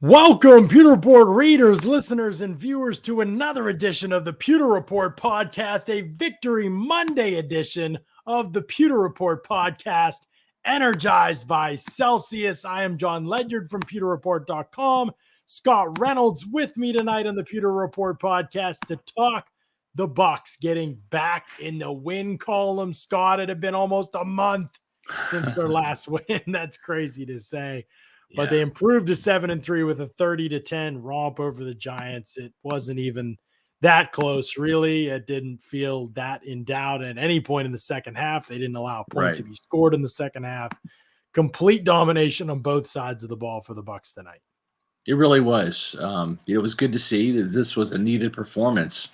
Welcome, Pewter Report readers, listeners, and viewers to another edition of the Pewter Report podcast, a Victory Monday edition of the Pewter Report podcast, energized by Celsius. I am John Ledyard from pewterreport.com. Scott Reynolds with me tonight on the Pewter Report podcast to talk the Bucs getting back in the win column. Scott, it had been almost a month since their last win. That's crazy to say. But they improved to 7-3 with a 30-10 romp over the Giants. It wasn't even that close, really. It didn't feel that in doubt at any point in the second half. They didn't allow a point to be scored in the second half. Complete domination on both sides of the ball for the Bucs tonight. It really was. It was good to see that this was a needed performance.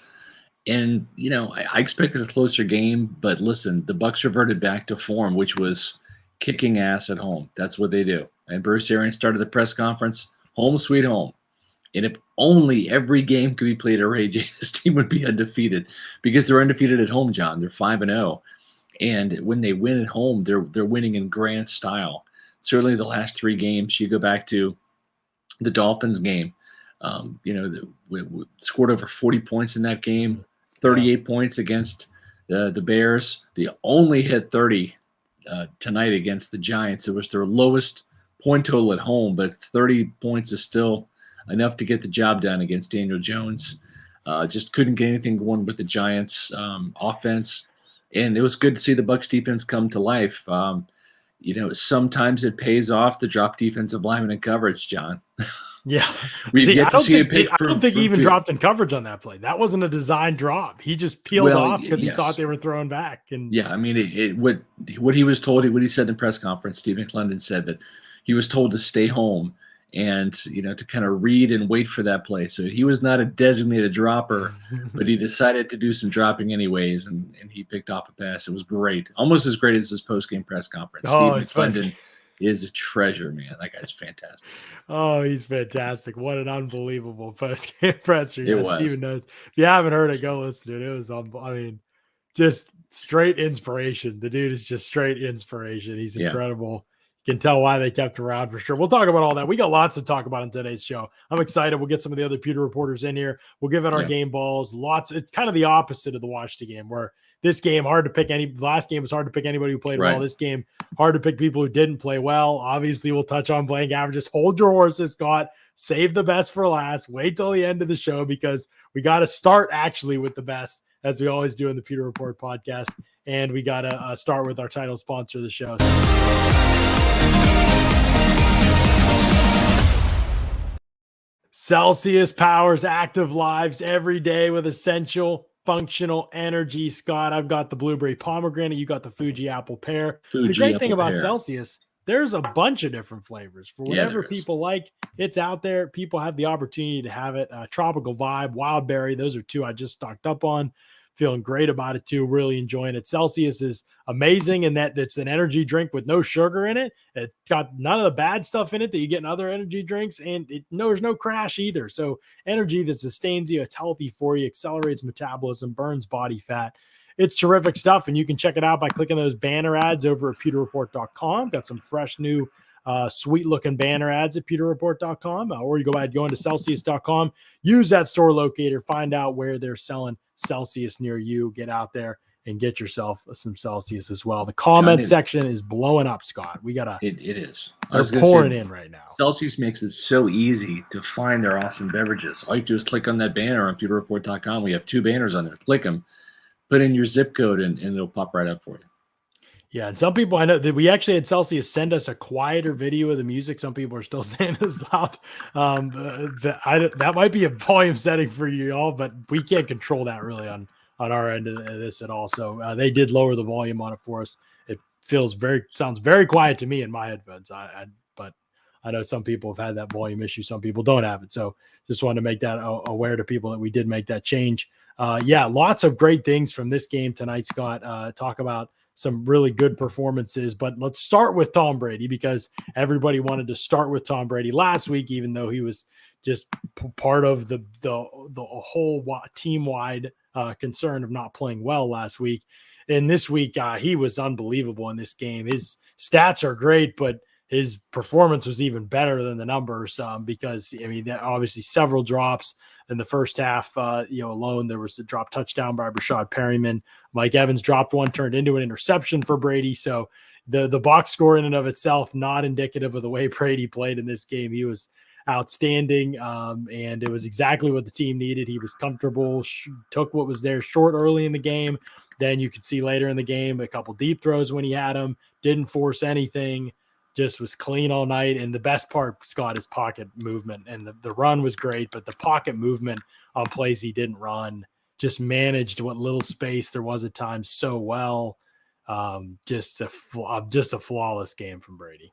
And, I expected a closer game, but listen, the Bucs reverted back to form, which was kicking ass at home. That's what they do. And Bruce Arians started the press conference, home sweet home. And if only every game could be played at Ray J, this team would be undefeated, because they're undefeated at home, John. They're 5-0. And when they win at home, they're winning in grand style. Certainly the last three games, you go back to the Dolphins game, we scored over 40 points in that game, 38 points against the Bears. They only hit 30 tonight against the Giants. It was their lowest point total at home, but 30 points is still enough to get the job done against Daniel Jones. Just couldn't get anything going with the Giants offense. And it was good to see the Bucs defense come to life. Sometimes it pays off to drop defensive linemen in coverage, John. Yeah. I don't think he even dropped in coverage on that play. That wasn't a design drop. He just peeled off because he thought they were throwing back. And what he was told, what he said in the press conference, Steve McClendon said that he was told to stay home and, to kind of read and wait for that play. So he was not a designated dropper, but he decided to do some dropping anyways, and he picked off a pass. It was great. Almost as great as his post-game press conference. Oh, Steve McClendon is a treasure, man. That guy's fantastic. Oh, he's fantastic. What an unbelievable post-game presser. It was. Steven knows. If you haven't heard it, go listen to it. It was, just straight inspiration. The dude is just straight inspiration. He's incredible. You can tell why they kept around for sure. We'll talk about all that. We got lots to talk about in today's show. I'm excited. We'll get some of the other Pewter reporters in here. We'll give it our game balls. It's kind of the opposite of the Washington game, where this game, hard to pick the last game was hard to pick anybody who played well. This game, hard to pick people who didn't play well. Obviously, we'll touch on playing averages. Hold your horses, Scott. Save the best for last. Wait till the end of the show, because we got to start actually with the best, as we always do in the Pewter Report podcast. And we got to start with our title sponsor of the show. Celsius powers active lives every day with essential functional energy. Scott, I've got the blueberry pomegranate. You got the Fuji apple pear. The great thing about Celsius, there's a bunch of different flavors for whatever people like. It's out there. People have the opportunity to have it. Tropical Vibe, Wild Berry. Those are two I just stocked up on. Feeling great about it too. Really enjoying it. Celsius is amazing in that it's an energy drink with no sugar in it. It's got none of the bad stuff in it that you get in other energy drinks, and there's no crash either. So energy that sustains you. It's healthy for you. Accelerates metabolism. Burns body fat. It's terrific stuff, and you can check it out by clicking those banner ads over at pewterreport.com. Got some fresh new sweet-looking banner ads at pewterreport.com, or you go ahead, go into Celsius.com, use that store locator, find out where they're selling Celsius near you. Get out there and get yourself some Celsius as well. The comment section is blowing up, Scott. We gotta. It is. They're pouring in right now. Celsius makes it so easy to find their awesome beverages. All you do is click on that banner on pewterreport.com. We have two banners on there. Click them, put in your zip code, and it'll pop right up for you. Yeah, and some people, I know that we actually had Celsius send us a quieter video of the music. Some people are still saying it's loud. That might be a volume setting for you all, but we can't control that really on our end of this at all. So they did lower the volume on it for us. It sounds very quiet to me in my headphones. But I know some people have had that volume issue. Some people don't have it. So just wanted to make that aware to people that we did make that change. Lots of great things from this game tonight, Scott. Talk about some really good performances, but let's start with Tom Brady, because everybody wanted to start with Tom Brady last week, even though he was just part of the whole team-wide concern of not playing well last week. And this week, he was unbelievable in this game. His stats are great, but his performance was even better than the numbers because, I mean, obviously several drops in the first half, alone. There was a drop touchdown by Brashad Perryman. Mike Evans dropped one, turned into an interception for Brady. So the box score in and of itself, not indicative of the way Brady played in this game. He was outstanding, and it was exactly what the team needed. He was comfortable, took what was there short early in the game. Then you could see later in the game a couple deep throws when he had them, didn't force anything, just was clean all night. And the best part, Scott, is pocket movement. And the run was great, but the pocket movement on plays he didn't run, just managed what little space there was at times so well. Just a flawless game from Brady.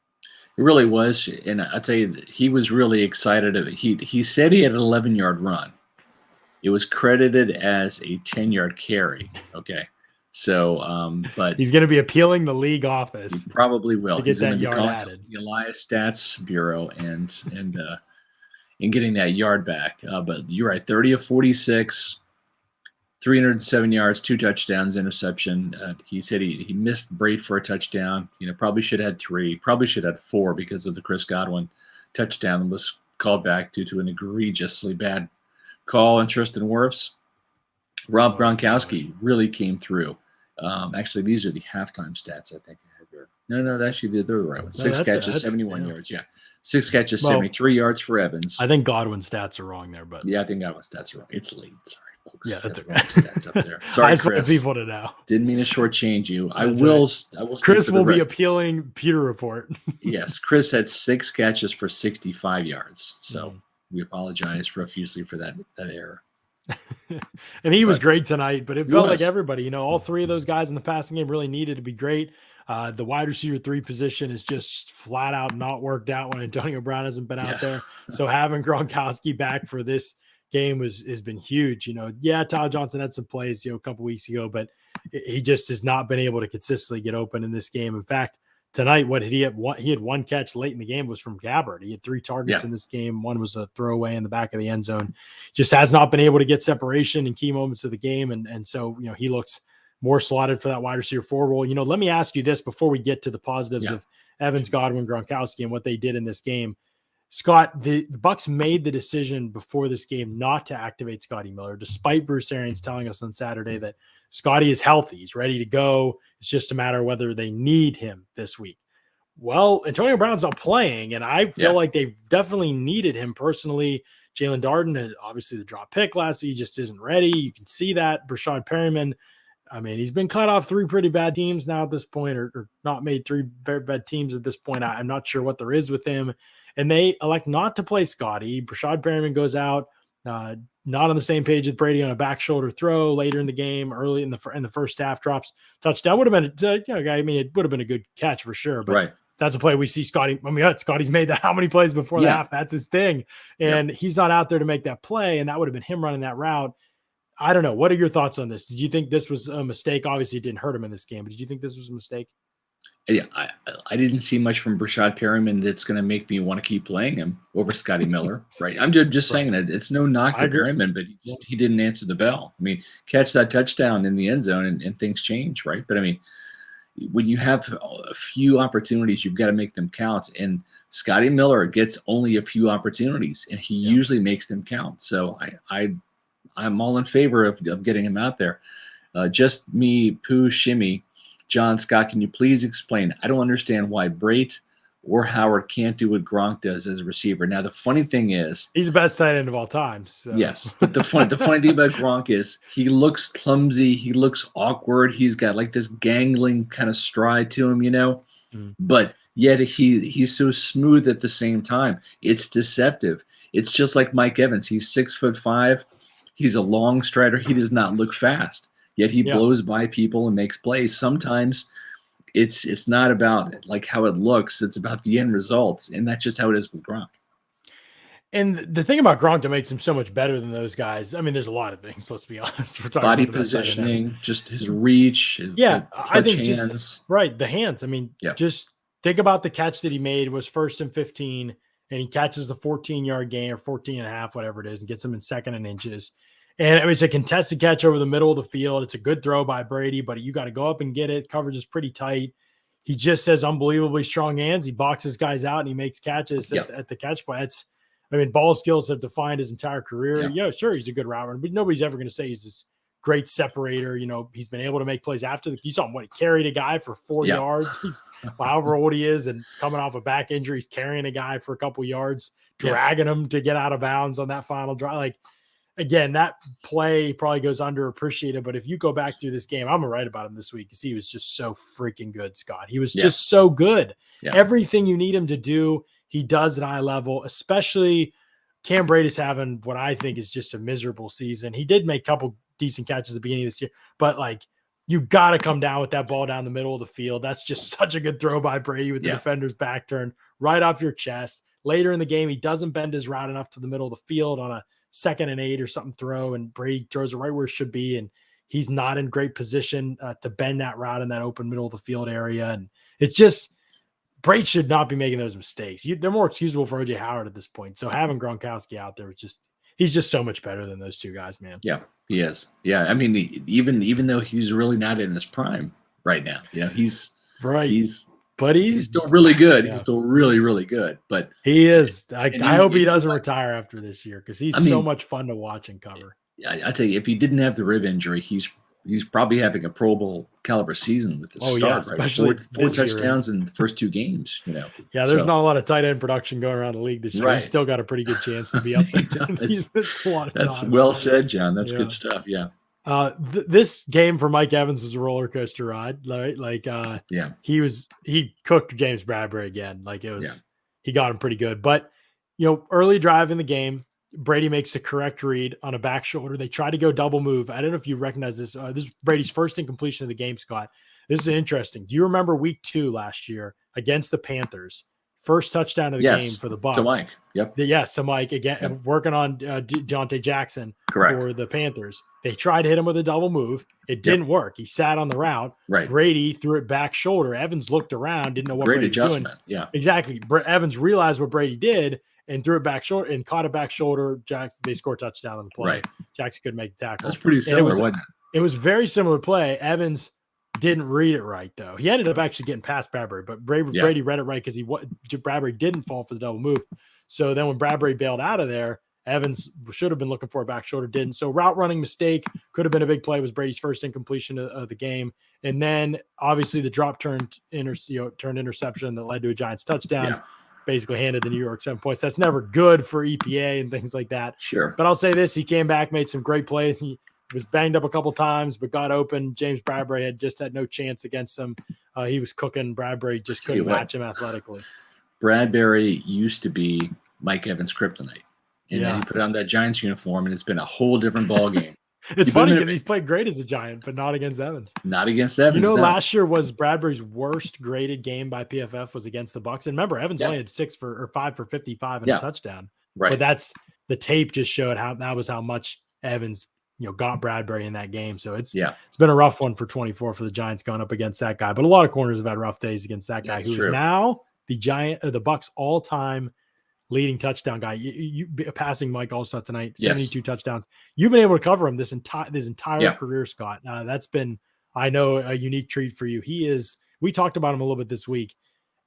It really was, and I'll tell you, he was really excited. He said he had an 11-yard run. It was credited as a 10-yard carry. Okay, so but he's going to be appealing the league office. He probably will. To get that yard added. The Elias Stats Bureau and getting that yard back. But you're right, 30 of 46. 307 yards, 2 touchdowns, interception. He said he missed Brady for a touchdown. Probably should have had 3. Probably should have had 4 because of the Chris Godwin touchdown was called back due to an egregiously bad call. And Tristan Wirfs, Rob Gronkowski really came through. Actually, these are the halftime stats I think I have here. No, actually they're the right ones. 6 catches, 71 yards. Yeah. 6 catches, 73 yards for Evans. I think Godwin's stats are wrong there, but yeah, I think Godwin's stats are wrong. It's late. Sorry. Folks. Yeah, that's okay. Stats up there. Sorry, I just Chris. want people to know. Didn't mean to shortchange you. I will. Chris will be appealing Pewter Report. Yes, Chris had 6 catches for 65 yards. So we apologize profusely for that error. And he was great tonight, but it felt like everybody, all 3 of those guys in the passing game really needed to be great. The wide receiver 3 position is just flat out not worked out when Antonio Brown hasn't been out there. So having Gronkowski back for this game has been huge. Tyler Johnson had some plays, a couple weeks ago, but he just has not been able to consistently get open in this game. In fact, tonight, he had 1 catch late in the game was from Gabbard. He had 3 targets in this game. 1 was a throwaway in the back of the end zone. Just has not been able to get separation in key moments of the game. And so, he looks more slotted for that wide receiver 4 role. Let me ask you this before we get to the positives of Evans, Godwin, Gronkowski, and what they did in this game. Scott, the Bucs made the decision before this game not to activate Scotty Miller, despite Bruce Arians telling us on Saturday that Scotty is healthy. He's ready to go. It's just a matter of whether they need him this week. Well, Antonio Brown's not playing, and I feel like they definitely needed him personally. Jalen Darden has obviously the drop pick last week. He just isn't ready. You can see that. Brashad Perryman, I mean, he's been cut off 3 pretty bad teams now at this point, or not made 3 very bad teams at this point. I'm not sure what there is with him. And they elect not to play Scotty. Brashad Perryman goes out, not on the same page with Brady on a back shoulder throw later in the game, early in the first half, drops touchdown. Would have been, it would have been a good catch for sure. But that's a play we see Scotty. Scotty's made that how many plays before the half? That's his thing. And he's not out there to make that play. And that would have been him running that route. I don't know. What are your thoughts on this? Did you think this was a mistake? Obviously, it didn't hurt him in this game, but did you think this was a mistake? Yeah, I didn't see much from Brashad Perryman that's going to make me want to keep playing him over Scotty Miller, right? I'm just saying that it's no knock to Perryman, but he didn't answer the bell. I mean, catch that touchdown in the end zone and things change, right? But I mean, when you have a few opportunities, you've got to make them count. And Scotty Miller gets only a few opportunities, and he usually makes them count. So I'm all in favor of getting him out there. Just me, Pooh, Shimmy. John, Scott, can you please explain? I don't understand why Brate or Howard can't do what Gronk does as a receiver. Now, the funny thing is, he's the best tight end of all time. So. Yes, but the funny thing about Gronk is he looks clumsy. He looks awkward. He's got like this gangling kind of stride to him, but yet he's so smooth at the same time. It's deceptive. It's just like Mike Evans. He's 6'5". He's a long strider. He does not look fast. Yet he blows by people and makes plays. Sometimes it's not about like how it looks. It's about the end results. And that's just how it is with Gronk. And the thing about Gronk that makes him so much better than those guys, I mean, there's a lot of things, let's be honest. We're talking body about positioning, just his reach. I think hands. The hands. I mean, just think about the catch that he made was 1st and 15, and he catches the 14-yard gain or 14 and a half, whatever it is, and gets him in 2nd and inches. And I mean, it's a contested catch over the middle of the field. It's a good throw by Brady, but you got to go up and get it. Coverage is pretty tight. he just has unbelievably strong hands. He boxes guys out and he makes catches at the catch point. Ball skills have defined his entire career. Yeah, sure, he's a good route runner, but nobody's ever going to say he's this great separator. He's been able to make plays after you saw him. He carried a guy for 4 yards. He's however old he is, and coming off a back injury, he's carrying a guy for a couple yards, dragging him to get out of bounds on that final drive. Again, that play probably goes underappreciated, but if you go back through this game, I'm going to write about him this week because he was just so freaking good, Scott. He was just so good. Yeah. Everything you need him to do, he does at high level, especially Cam Brady's having what I think is just a miserable season. He did make a couple decent catches at the beginning of this year, but you got to come down with that ball down the middle of the field. That's just such a good throw by Brady with the defender's back turn right off your chest. Later in the game, he doesn't bend his route enough to the middle of the field on a 2nd and 8 or something throw, and Brady throws it right where it should be, and he's not in great position to bend that route in that open middle of the field area. And it's just Brady should not be making those mistakes. They're more excusable for OJ Howard at this point. So having Gronkowski out there, he's just so much better than those two guys, man. Yeah, he is. Yeah, even though he's really not in his prime right now, he's right. But he's still really good. Yeah. He's still really, really good. But he is. I hope he doesn't retire after this year because he's so much fun to watch and cover. I tell you, if he didn't have the rib injury, he's probably having a Pro Bowl caliber season with the start. Yeah, especially right? four touchdowns in the first 2 games. Yeah, there's not a lot of tight end production going around the league this year. Right. He's still got a pretty good chance to be up there. That's well said, John. That's good stuff. Yeah. This game for Mike Evans was a roller coaster ride, right? He cooked James Bradbury again. He got him pretty good, but early drive in the game, Brady makes a correct read on a back shoulder. They try to go double move. I don't know if you recognize this. This is Brady's first incompletion of the game, Scott. This is interesting. Do you remember week 2 last year against the Panthers? First touchdown of the game for the Bucs. To Mike. Yep. To Mike again, working on Deontay Jackson for the Panthers. They tried to hit him with a double move. It didn't work. He sat on the route. Right. Brady threw it back shoulder. Evans looked around, didn't know what Brady was doing. Yeah, exactly. Evans realized what Brady did and threw it back shoulder and caught it back shoulder. They scored a touchdown on the play. Right. Jackson couldn't make the tackle. That's pretty similar, wasn't it? It was very similar play. Evans didn't read it right, though. He ended up actually getting past Bradbury, but Brady read it right because Bradbury didn't fall for the double move. So then when Bradbury bailed out of there, Evans should have been looking for a back shoulder, didn't. So route running mistake could have been a big play. It was Brady's first incompletion of the game. And then obviously the drop turned interception that led to a Giants touchdown. Basically handed the New York 7 points. That's never good for EPA and things like that. Sure. But I'll say this, he came back, made some great plays. He was banged up a couple times, but got open. James Bradbury had no chance against him. He was cooking. Bradbury just couldn't match him athletically. Bradbury used to be Mike Evans' kryptonite. And then he put on that Giants uniform, and it's been a whole different ball game. It's funny because he's played great as a Giant, but not against Evans. Not against Evans. Last year was Bradbury's worst graded game by PFF was against the Bucs. And remember, Evans only had 5 for 55 and a touchdown. Right. But that's the tape just showed how much Evans got Bradbury in that game. So it's been a rough one for 24 for the Giants going up against that guy. But a lot of corners have had rough days against that guy, who is now the Bucs all-time leading touchdown guy. You passing Mike also tonight, 72 touchdowns. You've been able to cover him this entire career, Scott. That's been, I know, a unique treat for you. We talked about him a little bit this week.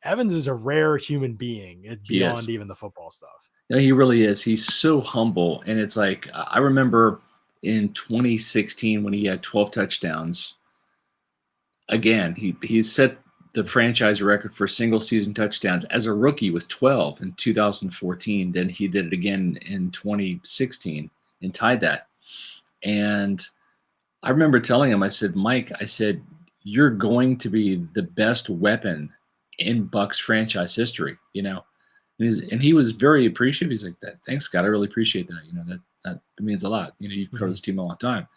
Evans is a rare human being beyond even the football stuff. No, he really is. He's so humble. And it's like, I remember in 2016 when he had 12 touchdowns. Again, he set the franchise record for single season touchdowns as a rookie with 12 in 2014. Then he did it again in 2016 and tied that. And I remember telling him, I said, Mike, you're going to be the best weapon in Bucs franchise history, and he was very appreciative. He's like, "That, thanks, Scott. I really appreciate that. That means a lot. You've covered this team a long time."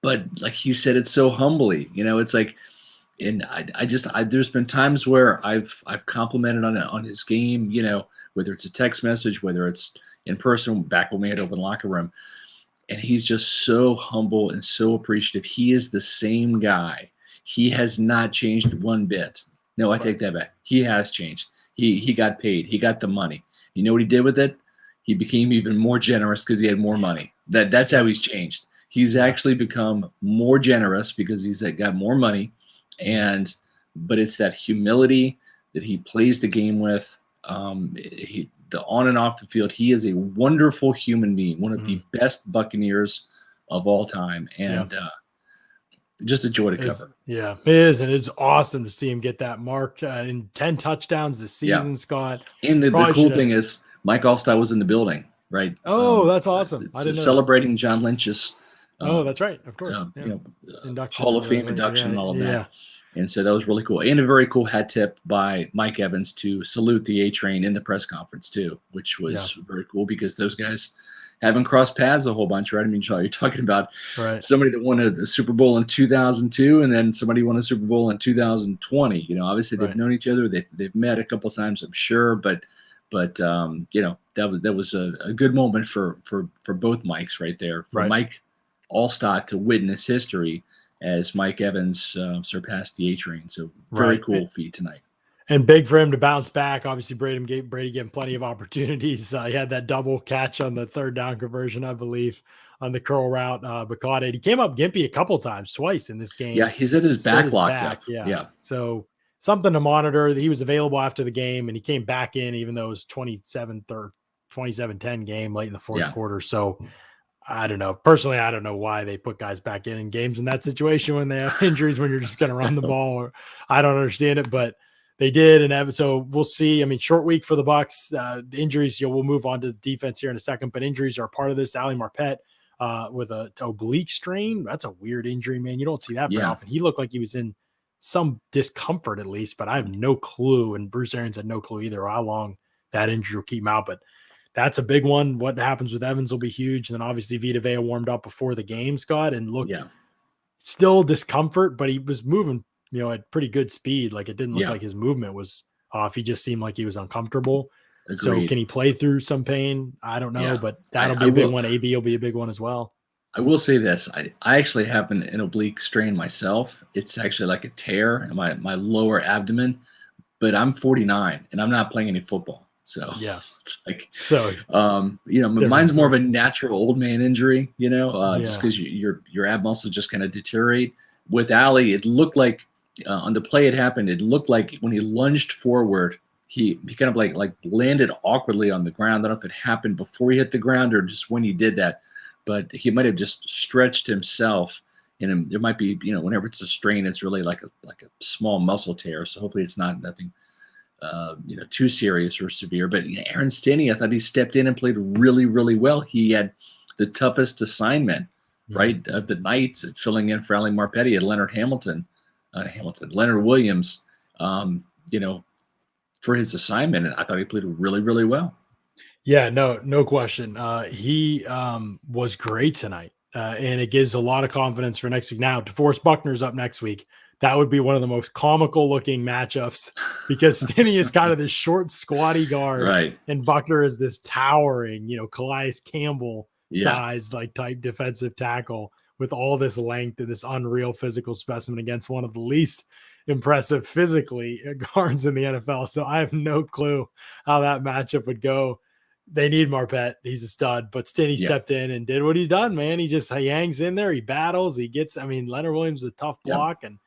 But like he said it so humbly, it's like, and I there's been times where I've complimented on his game, whether it's a text message, whether it's in person, back when we had open locker room, and he's just so humble and so appreciative. He is the same guy. He has not changed one bit. No, I take that back. He has changed. He got paid. He got the money. You know what he did with it? He became even more generous because he had more money. That's how he's changed. He's actually become more generous because he's got more money. And but it's that humility that he plays the game with. The on and off the field, he is a wonderful human being, one of the best Buccaneers of all time, and just a joy to cover. Yeah, it is, and it's awesome to see him get that mark in 10 touchdowns this season, Scott. And the cool thing is, Mike Allstott was in the building, right? Oh, that's awesome! I didn't know celebrating that. John Lynch's. That's right, of course. Hall of Fame induction and all of that. And so that was really cool. And a very cool hat tip by Mike Evans to salute the A-Train in the press conference too, which was very cool because those guys haven't crossed paths a whole bunch, right? I mean, you're talking about somebody that won a Super Bowl in 2002 and then somebody won a Super Bowl in 2020. Obviously they've known each other. They've met a couple of times, I'm sure, but that was a good moment for both Mikes right there. For Mike Allstott to witness history as Mike Evans surpassed the A-Train. So very cool feat tonight. And big for him to bounce back. Obviously, Brady gave him plenty of opportunities. He had that double catch on the third down conversion, I believe, on the curl route. But caught it. He came up gimpy a couple times, twice in this game. Yeah, he's had his back locked up. Yeah. So something to monitor. He was available after the game, and he came back in, even though it was 27-10 game late in the fourth quarter. So I don't know. Personally, I don't know why they put guys back in games in that situation when they have injuries, when you're just going to run the ball. Or I don't understand it, but they did. And so we'll see. I mean, short week for the Bucs. The injuries, we'll move on to the defense here in a second, but injuries are part of this. Ali Marpet with a oblique strain. That's a weird injury, man. You don't see that very often. He looked like he was in some discomfort at least, but I have no clue. And Bruce Arians had no clue either how long that injury will keep him out. But that's a big one. What happens with Evans will be huge. And then obviously Vita Vea warmed up before the game, Scott, and looked still discomfort, but he was moving, at pretty good speed. Like it didn't look like his movement was off. He just seemed like he was uncomfortable. Agreed. So can he play through some pain? I don't know, but that'll be a big one. AB will be a big one as well. I will say this. I actually have an oblique strain myself. It's actually like a tear in my lower abdomen, but I'm 49 and I'm not playing any football. So it's like, mine's more of a natural old man injury, just because your ab muscles just kind of deteriorate. With Ali, it looked like on the play it happened, it looked like when he lunged forward, he kind of like landed awkwardly on the ground. I don't know if it happened before he hit the ground or just when he did that, but he might have just stretched himself. And there might be, whenever it's a strain, it's really like a small muscle tear. So hopefully it's nothing too serious or severe. But Aaron Stinney, I thought he stepped in and played really, really well. He had the toughest assignment, right, of the night, filling in for Ali Marpetti and Leonard Williams, for his assignment. And I thought he played really, really well. Yeah, no question. He was great tonight. And it gives a lot of confidence for next week. Now, DeForest Buckner's up next week. That would be one of the most comical looking matchups because Stinney is kind of this short, squatty guard, right? And Buckner is this towering, Calais Campbell size, type defensive tackle with all this length and this unreal physical specimen against one of the least impressive physically guards in the NFL. So I have no clue how that matchup would go. They need Marpet. He's a stud, but Stinney stepped in and did what he's done, man. He hangs in there. He battles. Leonard Williams is a tough block, and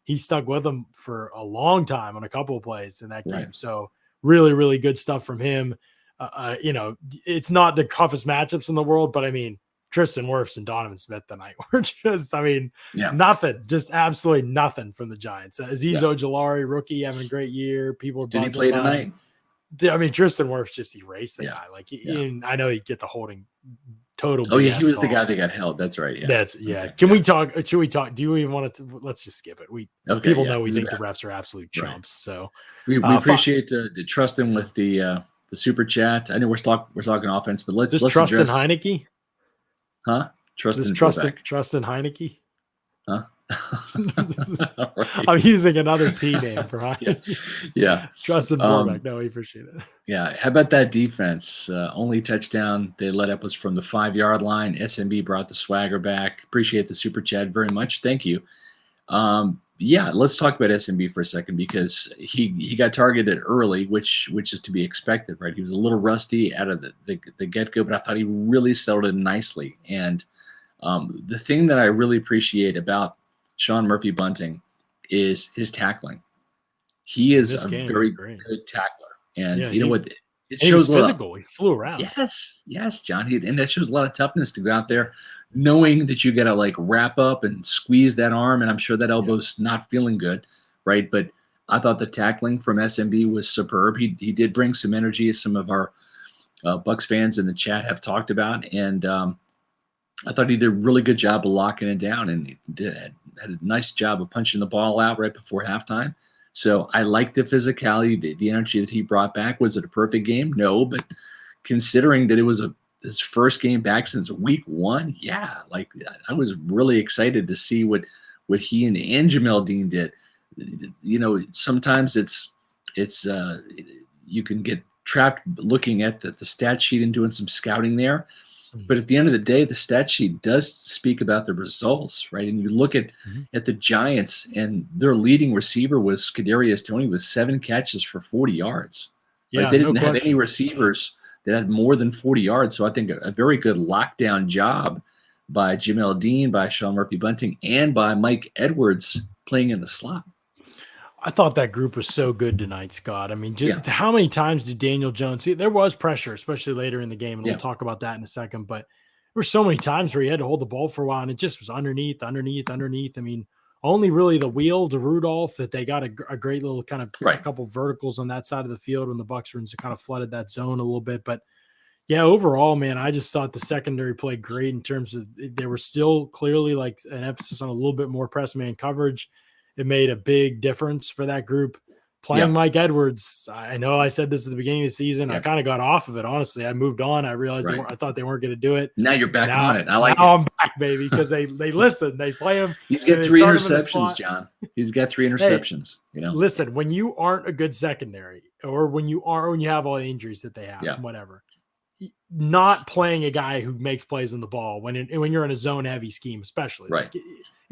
he stuck with him for a long time on a couple of plays in that game. Right. So really, really good stuff from him. It's not the toughest matchups in the world, but I mean, Tristan Wirfs and Donovan Smith tonight were just, nothing, just absolutely nothing from the Giants. Azeez Ojulari, rookie, having a great year. People are buzzing. Did he play tonight? I mean, Tristan Wirfs just erased the guy. I know he'd get the holding total. Oh, yeah, he was the guy that got held. That's right. Yeah. Okay. Can we talk? Should we talk? Do you even want to? Let's just skip it. People know we think the refs are absolute chumps. Right. So we appreciate the Trustin with the super chat. I know we're talking offense, but let's Trustin Heineke. Huh? Trustin Heineke. Huh? Right. I'm using another T name for Heineke. Yeah. Trustin Borbeck. No, we appreciate it. Yeah. How about that defense? Only touchdown they let up was from the 5-yard line. SMB brought the swagger back. Appreciate the super chat very much. Thank you. Let's talk about SMB for a second because he got targeted early, which is to be expected, right? He was a little rusty out of the get-go, but I thought he really settled in nicely. And the thing that I really appreciate about Sean Murphy Bunting is his tackling. he is this a game was very great. good tackler. And Yeah, you know what? It he was shows a lot. physical. He flew around. Yes, John. And that shows a lot of toughness to go out there, knowing that you got to like wrap up and squeeze that arm. And I'm sure that elbow's not feeling good, right? But I thought the tackling from SMB was superb. He did bring some energy, as some of our Bucs fans in the chat have talked about. And I thought he did a really good job of locking it down, and he had a nice job of punching the ball out right before halftime. So I like the physicality, the energy that he brought back. Was it a perfect game? No, but considering that it was his first game back since week 1, yeah, like I was really excited to see what he and Jamel Dean did. You know, sometimes it's you can get trapped looking at the stat sheet and doing some scouting there. But at the end of the day, the stat sheet does speak about the results, right? And you look at the Giants, and their leading receiver was Kadarius Toney with 7 catches for 40 yards. Right? Yeah, They didn't have any receivers that had more than 40 yards. So I think a very good lockdown job by Jamel Dean, by Sean Murphy-Bunting, and by Mike Edwards playing in the slot. I thought that group was so good tonight, Scott. I mean, how many times did Daniel Jones see? There was pressure, especially later in the game, and we'll talk about that in a second. But there were so many times where he had to hold the ball for a while, and it just was underneath. I mean, only really the wheel to Rudolph that they got a great little kind of a couple verticals on that side of the field when the Bucs were kind of flooded that zone a little bit. But yeah, overall, man, I just thought the secondary played great in terms of there was still clearly like an emphasis on a little bit more press man coverage. It made a big difference for that group. Playing Mike Edwards, I know I said this at the beginning of the season. I kind of got off of it, honestly. I moved on. I realized I thought they weren't going to do it. Now you're back on it. I like it. Now I'm back, baby, because they listen. They play him. He's got 3 interceptions, John. He's got 3 interceptions. Hey, listen, when you aren't a good secondary, or when you have all the injuries that they have, whatever, not playing a guy who makes plays on the ball when you're in a zone heavy scheme, especially right. Like,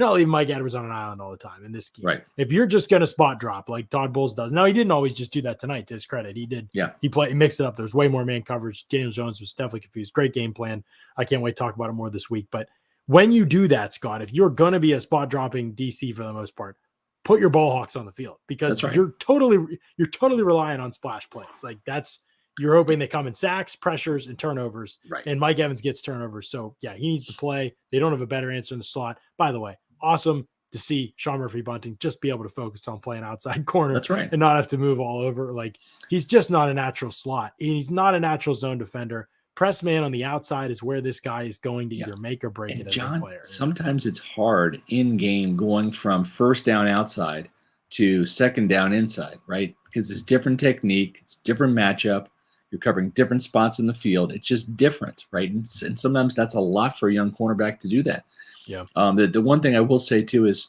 not leaving Mike Edwards on an island all the time in this scheme. Right. If you're just going to spot drop like Todd Bowles does. Now, he didn't always just do that tonight, to his credit. He did. Yeah. He mixed it up. There was way more man coverage. Daniel Jones was definitely confused. Great game plan. I can't wait to talk about it more this week. But when you do that, Scott, if you're going to be a spot dropping DC for the most part, put your ball hawks on the field, because you're totally relying on splash plays. Like you're hoping they come in sacks, pressures, and turnovers. Right. And Mike Evans gets turnovers. So yeah, he needs to play. They don't have a better answer in the slot. By the way, awesome to see Sean Murphy-Bunting just be able to focus on playing outside corner. That's right. And not have to move all over. Like, he's just not a natural slot. He's not a natural zone defender. Press man on the outside is where this guy is going to either make or break it as a player. Sometimes it's hard in game going from first down outside to second down inside, right? Because it's different technique, it's different matchup. You're covering different spots in the field. It's just different, right? And sometimes that's a lot for a young cornerback to do that. Yeah. The one thing I will say too is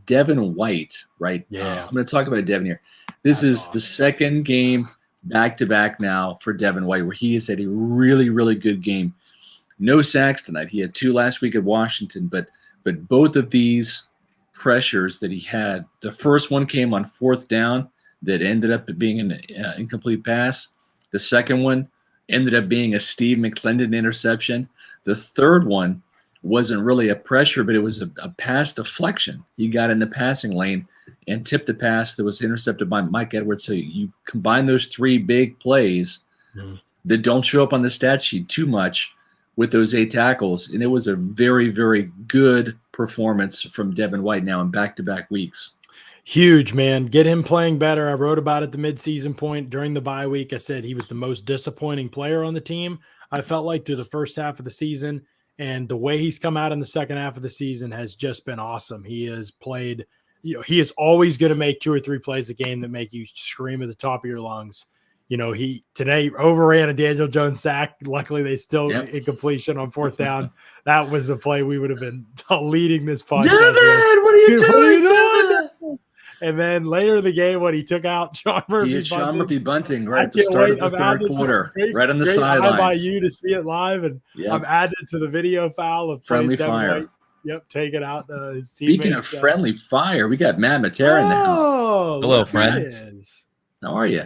Devon White, right? Yeah. I'm going to talk about Devon here. That's awesome. The second game back-to-back now for Devon White where he has had a really, really good game. No sacks tonight. He had 2 last week at Washington, but both of these pressures that he had, the first one came on 4th down that ended up being an incomplete pass. The second one ended up being a Steve McClendon interception. The third one wasn't really a pressure, but it was a pass deflection. He got in the passing lane and tipped the pass that was intercepted by Mike Edwards. So you combine those 3 big plays that don't show up on the stat sheet too much with those 8 tackles, and it was a very, very good performance from Devon White now in back-to-back weeks. Huge, man. Get him playing better. I wrote about it the midseason point during the bye week. I said he was the most disappointing player on the team, I felt like, through the first half of the season. And the way he's come out in the second half of the season has just been awesome. He has played, he is always going to make 2 or 3 plays a game that make you scream at the top of your lungs. He today overran a Daniel Jones sack. Luckily, they still incompletion on 4th down. That was the play we would have been leading this podcast. Devin, what are you doing? And then later in the game, when he took out Sean Murphy-Bunting right at the start of the third quarter, right on the sidelines. By you to see it live, and I'm added to the video file of friendly fire. White. Yep, taking out his teammates. Speaking of friendly fire, we got Matt Matera in the house. Hello, friends. How are you?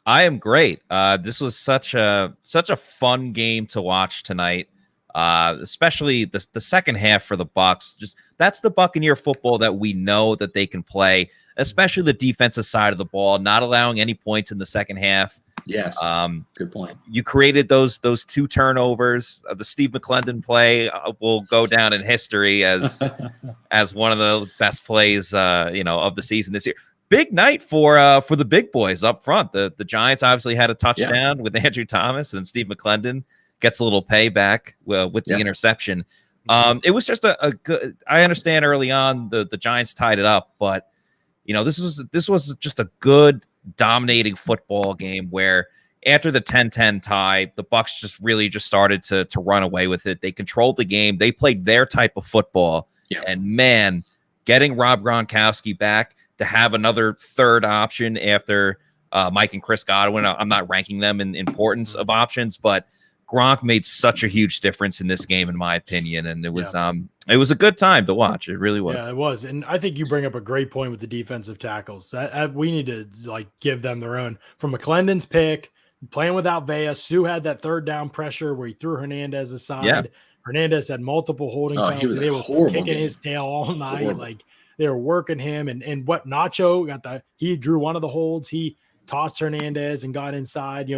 I am great. This was such a fun game to watch tonight. Especially the second half for the Bucs. Just that's the Buccaneer football that we know that they can play. especially the defensive side of the ball, not allowing any points in the second half. Yes. Good point. You created those 2 turnovers. The Steve McClendon play will go down in history as one of the best plays of the season this year. Big night for the big boys up front. The Giants obviously had a touchdown with Andrew Thomas, and Steve McClendon gets a little payback with the interception. It was just a good. I understand early on the Giants tied it up, but this was just a good dominating football game where after the 10-10 tie, the Bucs just started to run away with it. They controlled the game. They played their type of football. Yeah. And man, getting Rob Gronkowski back to have another third option after Mike and Chris Godwin. I'm not ranking them in importance of options, but Gronk made such a huge difference in this game, in my opinion. And it was a good time to watch. It really was. Yeah, it was. And I think you bring up a great point with the defensive tackles. We need to give them their own. From McClendon's pick, playing without Vea, Sue had that third down pressure where he threw Hernandez aside. Yeah. Hernandez had multiple holding penalties. They were kicking his tail all night. Horrible. They were working him. And what Nacho he drew one of the holds. He tossed Hernandez and got inside.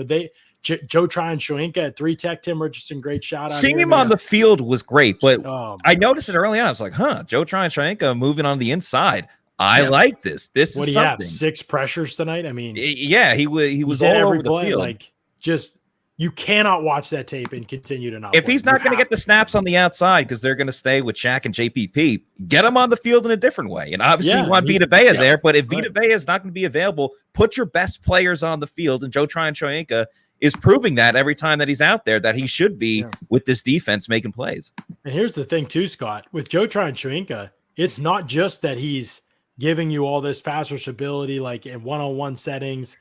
Joe Tryon-Shoyinka at 3-teched him. Richardson, great shot. Seeing him on the field was great, but I noticed it early on. I was like, Joe Tryon-Shoyinka moving on the inside. I like this. This is something. 6 pressures tonight? I mean, yeah, he was all over the field. You cannot watch that tape and continue to not. If he's not going to get the snaps on the outside because they're going to stay with Shaq and JPP, get him on the field in a different way. And obviously you want Vita Vea there, but if Vita Vea is not going to be available, put your best players on the field, and Joe Tryon-Shoyinka is proving that every time that he's out there that he should be with this defense making plays. And here's the thing too, Scott, with Joe Tryon-Shoyinka, it's not just that he's giving you all this pass rush ability, like in one-on-one settings,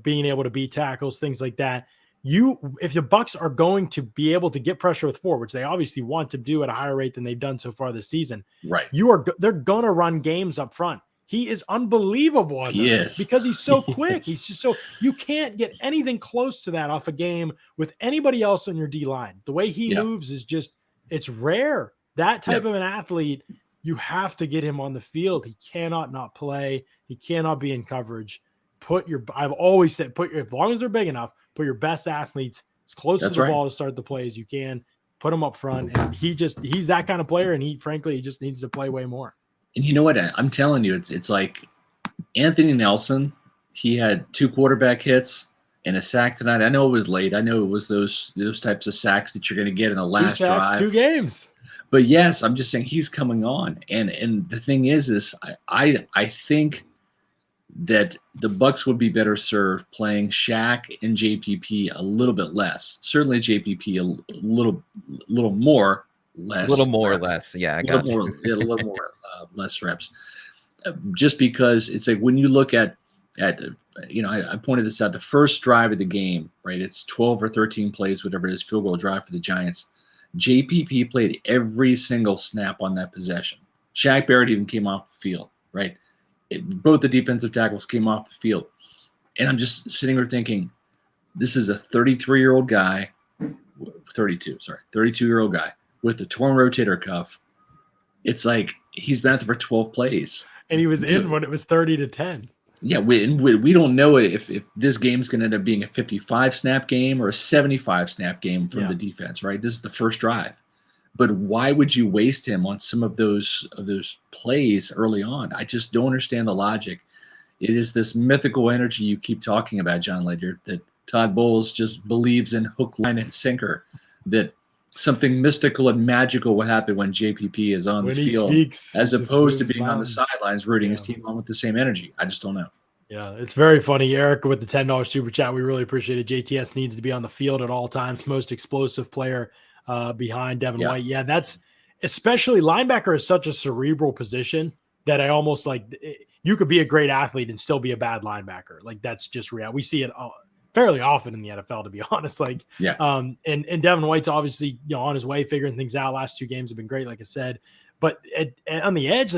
being able to beat tackles, things like that. If the Bucs are going to be able to get pressure with 4, which they obviously want to do at a higher rate than they've done so far this season, right? They're gonna run games up front. He is unbelievable on this because he's so quick. He's just you can't get anything close to that off a game with anybody else on your D line. The way he moves is it's rare. That type of an athlete, you have to get him on the field. He cannot not play. He cannot be in coverage. I've always said, as long as they're big enough, put your best athletes as close to the ball to start the play as you can. Put him up front. And he's that kind of player. And he just needs to play way more. And you know what? I'm telling you, it's like Anthony Nelson. He had 2 quarterback hits and a sack tonight. I know it was late. I know it was those types of sacks that you're going to get in the last 2 sacks, drive. 2 games. But yes, I'm just saying he's coming on. And the thing is I think that the Bucs would be better served playing Shaq and JPP a little bit less. Certainly JPP a little more. Less, a little more reps. Or less, yeah. A little more less reps, just because it's like when you look at I pointed this out. The first drive of the game, right? It's 12 or 13 plays, whatever it is, field goal drive for the Giants. JPP played every single snap on that possession. Shaq Barrett even came off the field, right? Both the defensive tackles came off the field, and I'm just sitting there thinking, this is a 32-year-old guy with a torn rotator cuff. It's like he's been out there for 12 plays. And he was in when it was 30-10. Yeah, we don't know if this game's going to end up being a 55-snap game or a 75-snap game from the defense, right? This is the first drive. But why would you waste him on some of those plays early on? I just don't understand the logic. It is this mythical energy you keep talking about, John Ledyard, that Todd Bowles just believes in hook, line, and sinker, that something mystical and magical will happen when JPP is on the field, as opposed to being on the sidelines rooting his team on with the same energy. I just don't know. Yeah, it's very funny. Erica with the $10 super chat. We really appreciate it. JTS needs to be on the field at all times. Most explosive player behind Devon White. Yeah, that's especially linebacker is such a cerebral position that I almost you could be a great athlete and still be a bad linebacker. Like that's just real. We see it fairly often in the NFL, to be honest. And Devon White's obviously on his way, figuring things out. Last 2 games have been great, like I said. But on the edge,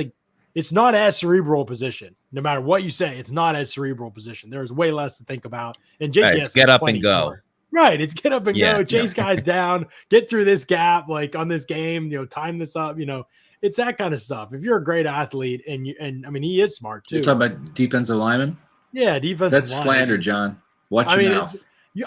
it's not as cerebral position. No matter what you say, it's not as cerebral position. There's way less to think about. And JTS get up and go. Smart. Right, it's get up and go, chase guys down, get through this gap, on this game, time this up, it's that kind of stuff. If you're a great athlete and I mean, he is smart too. You're talking about defensive lineman? Yeah, defensive That's line. slander, John. Watch your mouth.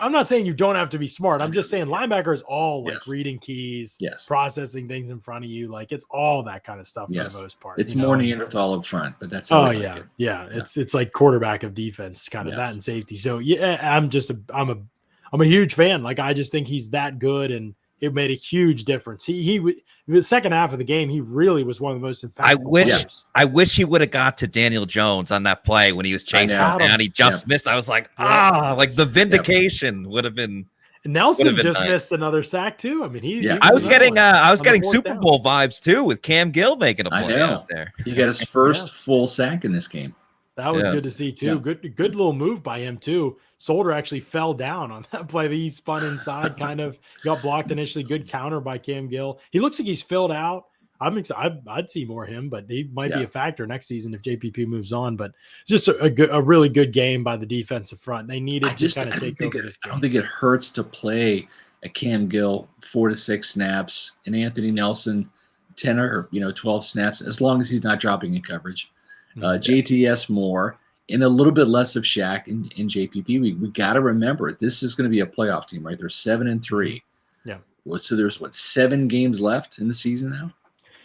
I'm not saying you don't have to be smart. I'm just saying linebacker is all like reading keys, processing things in front of you. Like it's all that kind of stuff for the most part. It's more Neanderthal up front, but that's how yeah. It's like quarterback of defense, kind of that and safety. So yeah, I'm a huge fan. Like I just think he's that good, and it made a huge difference. The second half of the game, he really was one of the most impactful players. I wish he would have got to Daniel Jones on that play when he was chasing him down. He just missed. I was like, like the vindication would have been. Nelson just missed another sack too. I mean, he I was getting Super Bowl vibes too with Cam Gill making a play out there. He got his first full sack in this game. That was good to see too. Good little move by him too. Solder actually fell down on that play. He spun inside, kind of got blocked initially. Good counter by Cam Gill. He looks like he's filled out. I'm excited. I'd see more of him, but he might be a factor next season if JPP moves on. But just a really good game by the defensive front. They needed to kind of take over this game. I don't think it hurts to play a Cam Gill 4 to 6 snaps and Anthony Nelson 10 or 12 snaps, as long as he's not dropping in coverage. JTS more. And a little bit less of Shaq in JPP. We got to remember, this is going to be a playoff team, right? They're 7-3. Yeah. So there's 7 games left in the season now?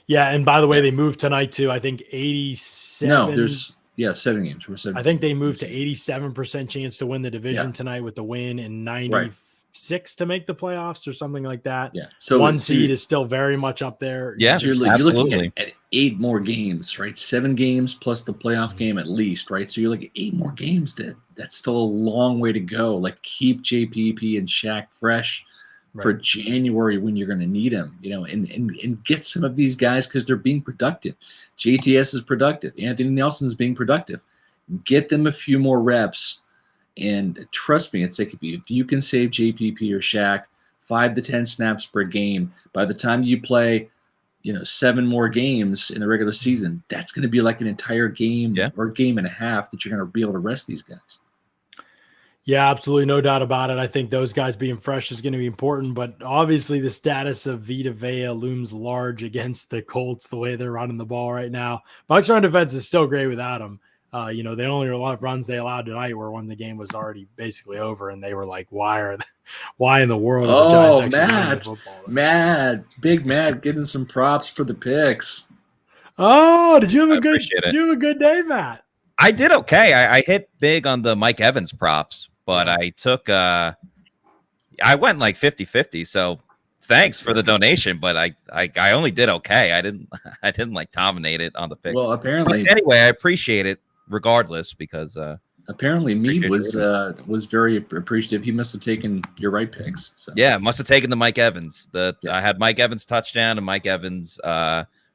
Yeah, and by the way, they moved tonight to, I think, 87. No, there's 7 games. We're 7. I think they moved to 87% chance to win the division tonight with the win and 96 to make the playoffs or something like that. Yeah. So 1 seed is still very much up there. Yeah, so you're looking at 8 more games, right? 7 games plus the playoff game at least, right? So you're looking at 8 more games. That's still a long way to go. Like keep JPP and Shaq fresh for January when you're going to need them, and get some of these guys because they're being productive. JTS is productive. Anthony Nelson's being productive. Get them a few more reps, and trust me, it's like if you can save JPP or Shaq 5 to 10 snaps per game, by the time you play 7 more games in the regular season, that's going to be like an entire game or game and a half that you're going to be able to rest these guys. Yeah, absolutely. No doubt about it. I think those guys being fresh is going to be important, but obviously the status of Vita Vea looms large against the Colts, the way they're running the ball right now. Bucs run defense is still great without him. The only runs they allowed tonight were when the game was already basically over, and they were like, why in the world are the Giants actually running the football? Big Matt getting some props for the picks. Oh, did you have a good day, Matt? I did okay. I hit big on the Mike Evans props, but I took I went like 50-50, so thanks for the donation, but I only did okay. I didn't like dominate it on the picks. Well, apparently, but anyway, I appreciate it regardless because apparently Mead was very appreciative. He must have taken your right picks. So. Yeah, must have taken the Mike Evans. I had Mike Evans touchdown and Mike Evans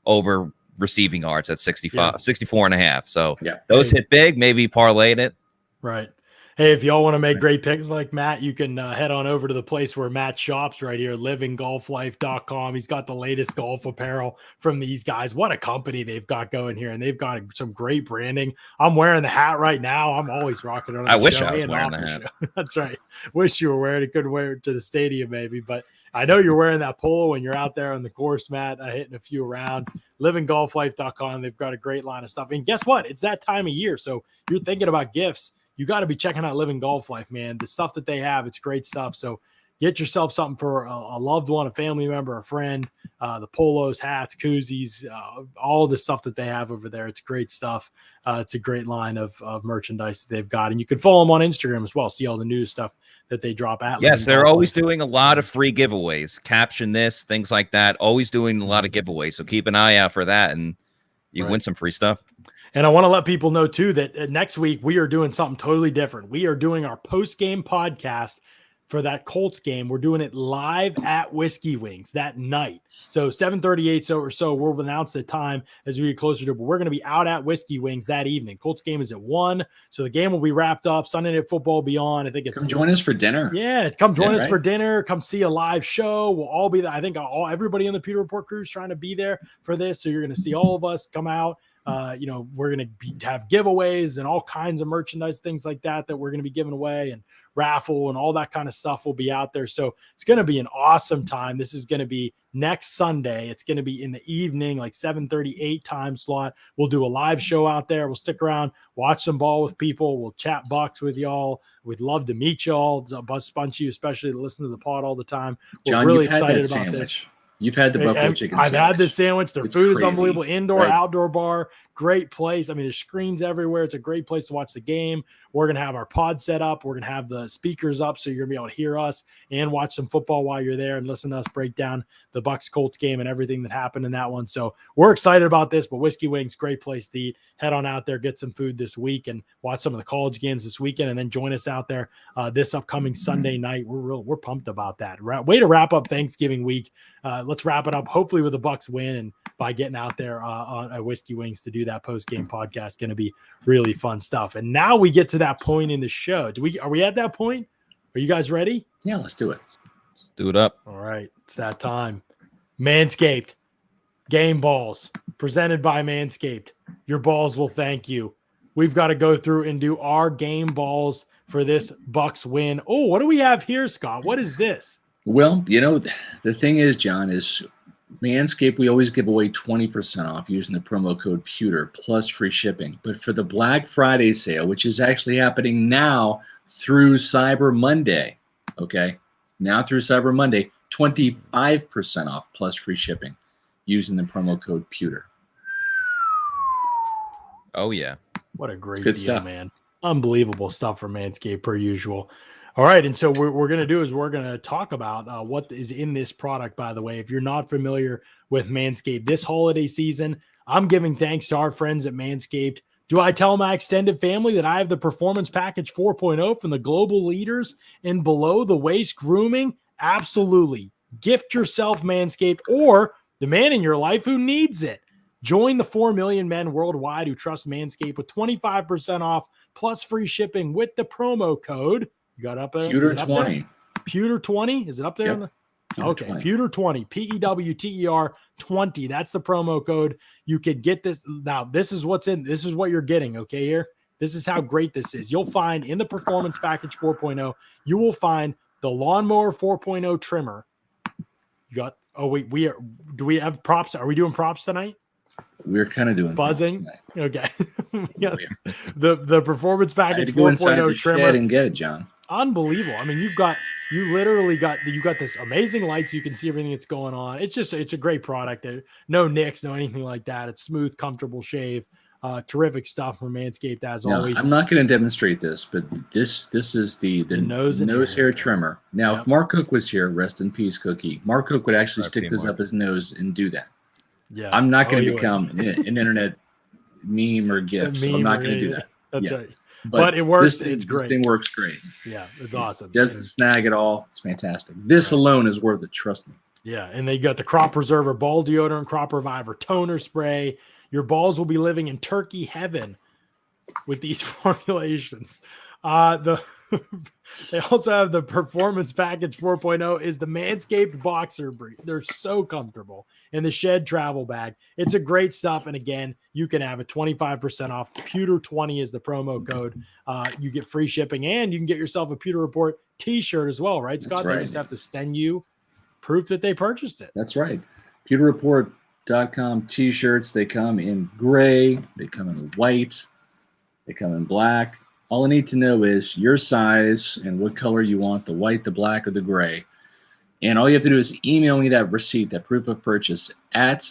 over receiving yards at 64 and a half. So those hit big, maybe parlayed it. Right. Hey, if y'all want to make great picks like Matt, you can head on over to the place where Matt shops right here, livinggolflife.com. He's got the latest golf apparel from these guys. What a company they've got going here, and they've got some great branding. I'm wearing the hat right now. I'm always rocking it on the I wish show I was wearing the hat. That's right. Wish you were wearing it. Couldn't wear it to the stadium maybe, but I know you're wearing that polo when you're out there on the course, Matt, hitting a few around. Livinggolflife.com. They've got a great line of stuff. And guess what? It's that time of year, so you're thinking about gifts. You got to be checking out Living Golf Life, man. The stuff that they have, it's great stuff. So get yourself something for a loved one, a family member, a friend, the polos, hats, koozies, all the stuff that they have over there. It's great stuff. It's a great line of merchandise that they've got. And you can follow them on Instagram as well. See all the new stuff that they drop at. Yes, they're always doing a lot of free giveaways. Caption this, things like that. Always doing a lot of giveaways. So keep an eye out for that, and you win some free stuff. And I want to let people know, too, that next week we are doing something totally different. We are doing our post-game podcast for that Colts game. We're doing it live at Whiskey Wings that night. So 7:38 or so, we'll announce the time as we get closer to it. But we're going to be out at Whiskey Wings that evening. Colts game is at 1. So the game will be wrapped up. Sunday Night Football will be on. I think it's. Come join us for dinner. Yeah, come join us for dinner. Come see a live show. We'll all be there. I think everybody on the Pewter Report crew is trying to be there for this. So you're going to see all of us come out. We're going to have giveaways and all kinds of merchandise, things like that we're going to be giving away, and raffle and all that kind of stuff will be out there. So it's going to be an awesome time. This is going to be next Sunday. It's going to be in the evening, like 7:38 time slot. We'll do a live show out there. We'll stick around, watch some ball with people. We'll chat Bucs with y'all. We'd love to meet y'all. A bunch of you, especially to listen to the pod all the time. We're John, really excited about this. You've had the buffalo chicken I've sandwich. had this sandwich. Their food is unbelievable. Indoor, outdoor bar. Great place. I mean, there's screens everywhere. It's a great place to watch the game. We're going to have our pod set up. We're going to have the speakers up so you're going to be able to hear us and watch some football while you're there and listen to us break down the Bucs Colts game and everything that happened in that one. So we're excited about this, but Whiskey Wings, great place to eat. Head on out there, get some food this week and watch some of the college games this weekend, and then join us out there this upcoming Sunday night. We're pumped about that. Way to wrap up Thanksgiving week. Let's wrap it up, hopefully with a Bucs win, and by getting out there on Whiskey Wings to do that post-game podcast. Going to be really fun stuff. And now we get to that point in the show. Are we at that point? Are you guys ready? Yeah, let's do it. Let's do it up. All right. It's that time. Manscaped game balls presented by Manscaped. Your balls will thank you. We've got to go through and do our game balls for this Bucs win. Oh, what do we have here, Scott? What is this? Well, the thing is, John, is Manscaped, we always give away 20% off using the promo code Pewter plus free shipping. But for the Black Friday sale, which is actually happening now through Cyber Monday, okay? Now through Cyber Monday, 25% off plus free shipping using the promo code Pewter. Oh, yeah. What a great deal, stuff, man. Unbelievable stuff from Manscaped per usual. All right, and so what we're going to do is we're going to talk about what is in this product, by the way. If you're not familiar with Manscaped, this holiday season, I'm giving thanks to our friends at Manscaped. Do I tell my extended family that I have the Performance Package 4.0 from the global leaders in below-the-waist grooming? Absolutely. Gift yourself Manscaped or the man in your life who needs it. Join the 4 million men worldwide who trust Manscaped with 25% off plus free shipping with the promo code. You got up there? Pewter 20. Pewter 20? Is it up there? Yep. Okay. 20. Pewter 20. PEWTER 20. That's the promo code. You could get this. Now, this is what's in. This is what you're getting. Okay, here. This is how great this is. You'll find in the Performance Package 4.0, you will find the Lawnmower 4.0 trimmer. You got. Oh wait, do we have props? Are we doing props tonight? We're kind of doing buzzing. Okay. the Performance Package 4.0 trimmer and get it, John. Unbelievable. I mean, you literally got this amazing light so you can see everything that's going on. It's a great product. No nicks, no anything like that. It's smooth, comfortable shave. Terrific stuff from Manscaped as always. I'm not going to demonstrate this, but this is the nose hair trimmer. Now, if Mark Cook was here, rest in peace, Cookie. Mark Cook would actually stick this up his nose and do that. Yeah, I'm not going to become an internet meme or GIF, so I'm not going to do that. That's right. But it works. It's great. This thing works great. Yeah, it's awesome. Doesn't snag at all. It's fantastic. This alone is worth it. Trust me. Yeah, and they got the Crop Preserver Ball Deodorant, Crop Reviver Toner Spray. Your balls will be living in turkey heaven with these formulations. They also have the Performance Package 4.0 is the Manscaped Boxer Brief. They're so comfortable. And the Shed Travel Bag. It's a great stuff. And again, you can have it 25% off. Pewter 20 is the promo code. You get free shipping and you can get yourself a Pewter Report t-shirt as well, right, Scott? They just have to send you proof that they purchased it. That's right. PewterReport.com t-shirts. They come in gray. They come in white. They come in black. All I need to know is your size and what color you want, the white, the black, or the gray. And all you have to do is email me that receipt, that proof of purchase at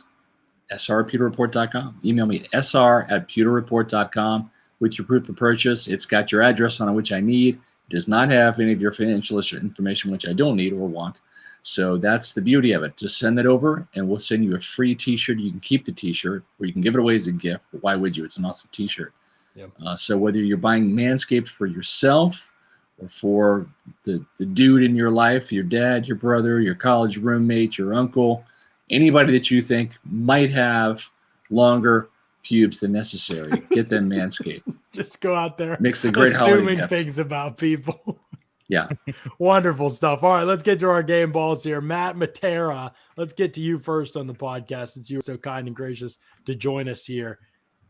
sr@pewterreport.com. Email me at sr@pewterreport.com with your proof of purchase. It's got your address on it, which I need. It does not have any of your financial information, which I don't need or want. So that's the beauty of it. Just send that over, and we'll send you a free t-shirt. You can keep the t-shirt, or you can give it away as a gift. But why would you? It's an awesome t-shirt. Yep. So whether you're buying Manscaped for yourself or for the dude in your life, your dad, your brother, your college roommate, your uncle, anybody that you think might have longer pubes than necessary, get them Manscaped. Just go out there makes the great assuming things about people. Yeah. Wonderful stuff. All right, let's get to our game balls here. Matt Matera, let's get to you first on the podcast since you were so kind and gracious to join us here.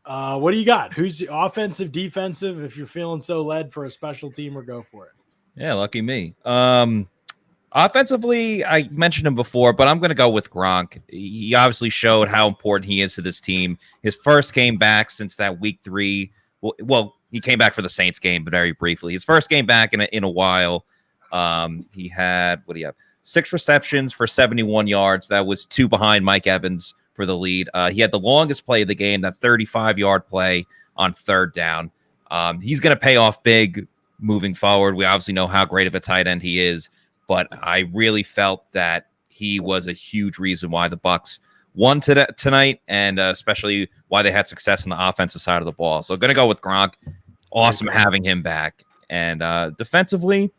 What do you got? Who's offensive, defensive? If you're feeling so led for a special team, or go for it. Yeah, lucky me. Offensively, I mentioned him before, but I'm going to go with Gronk. He obviously showed how important he is to this team. His first game back since that week 3. Well, he came back for the Saints game, but very briefly. His first game back in a while. He had, 6 receptions for 71 yards. That was 2 behind Mike Evans for the lead. He had the longest play of the game, that 35-yard play on 3rd down. He's going to pay off big moving forward. We obviously know how great of a tight end he is, but I really felt that he was a huge reason why the Bucs won tonight, and especially why they had success on the offensive side of the ball. So going to go with Gronk. Awesome having him back. And defensively,